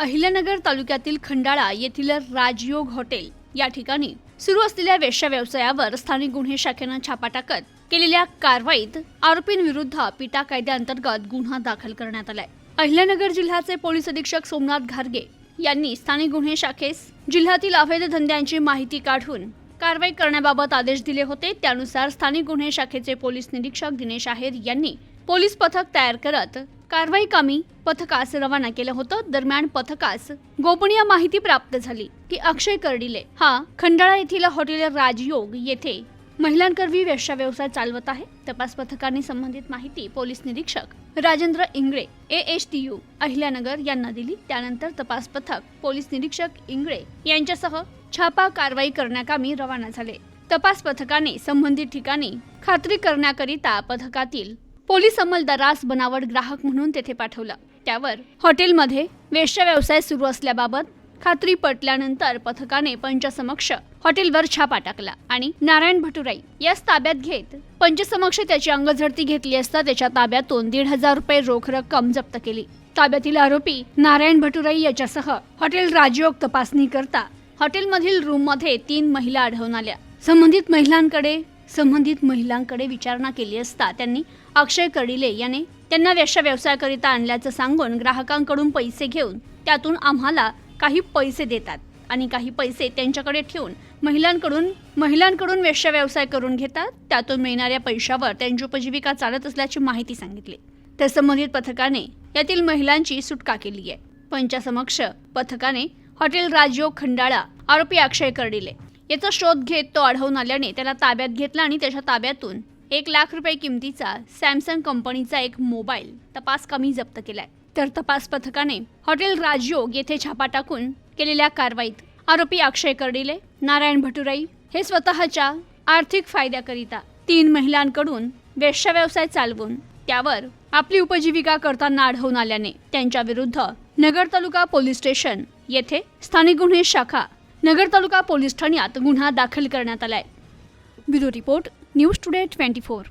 अहिल्यानगर तालुक्यातील खंडाळा येथील राजयोग हॉटेल या ठिकाणी सुरू असलेल्या वेश्या व्यवसायावर स्थानिक गुन्हे शाखेनं छापा टाकत केलेल्या कारवाईत आरोपींविरुद्ध पिटा कायद्याअंतर्गत गुन्हा दाखल करण्यात आलाय। अहिल्यानगर जिल्ह्याचे पोलीस अधीक्षक सोमनाथ घारगे यांनी स्थानिक गुन्हे शाखेस जिल्ह्यातील अवैध धंद्यांची माहिती काढून कारवाई करण्याबाबत आदेश दिले होते। त्यानुसार स्थानिक गुन्हे शाखेचे पोलीस निरीक्षक दिनेश आहेर यांनी पोलीस पथक तयार करत कारवाई कामी पथकास रवाना केलं होतं। दरम्यान पथकास गोपनीय माहिती प्राप्त झाली की अक्षय कर्डिले हा खंडाळा येथील हॉटेल राजयोग येथे महिलांकरवी वेश्या व्यवसाय चालवत आहे। तपास पथकाने संबंधित माहिती पोलीस निरीक्षक राजेंद्र इंगळे ASTU अहिल्यानगर यांना दिली। त्यानंतर तपास पथक पोलीस निरीक्षक इंगळे यांच्यासह छापा कारवाई करण्याकामी रवाना झाले। तपास पथकाने संबंधित ठिकाणी खात्री करण्याकरिता पथकातील पोलीस अंमलदारास बनावट ग्राहक म्हणून तेथे पाठवलं। त्यावर हॉटेलमध्ये वेश्या व्यवसाय सुरू असल्याबाबत खात्री पटल्यानंतर पथकाने पंचासमक्ष हॉटेलवर छापा टाकला आणि नारायण भटुराई यास ताब्यात घेत पंचसमक्ष त्याची अंगझडती घेतली असता त्याच्या ताब्यातून 1,500 रुपये रोख रक्कम जप्त केली। ताब्यातील आरोपी नारायण भटुराई याच्यासह हॉटेल राजयोग तपासणी करता हॉटेलमधील रूममध्ये 3 महिला आढळून आल्या। संबंधित महिलांकडे विचारणा केली असता त्यांनी अक्षय कर्डिले याने त्यांना वेश्या व्यवसायाकरिता आणल्याचं सांगून ग्राहकांकडून पैसे घेऊन त्यातून आम्हाला काही पैसे देतात आणि काही पैसे त्यांच्याकडे ठेवून महिलांकडून वेश्या व्यवसाय करून घेतात। त्यातून मिळणाऱ्या पैशावर त्यांची उपजीविका चालत असल्याची माहिती सांगितली। तर संबंधित पथकाने यातील महिलांची सुटका केली आहे। पंचासमक्ष पथकाने हॉटेल राजयोग खंडाळा आरोपी अक्षय कर्डिले याचा शोध घेत तो आढळून आल्याने त्याला ताब्यात घेतला आणि त्याच्या ताब्यातून 1,00,000 रुपये किमतीचा सॅमसंग कंपनीचा एक मोबाईल तपास कामी जप्त केलाय। तर तपास पथकाने हॉटेल राजयोग येथे छापा टाकून केलेल्या कारवाईत आरोपी अक्षय कर्डिले, नारायण भटुराई हे स्वतःच्या आर्थिक फायद्याकरिता 3 महिलांकडून वेश्या व्यवसाय चालवून त्यावर आपली उपजीविका करताना आढळून आल्याने त्यांच्या विरुद्ध नगर तालुका पोलीस स्टेशन येथे स्थानिक गुन्हे शाखा नगर तालुका पोलीस ठाण्यात गुन्हा दाखल करण्यात आलाय। Bureau report news today 24।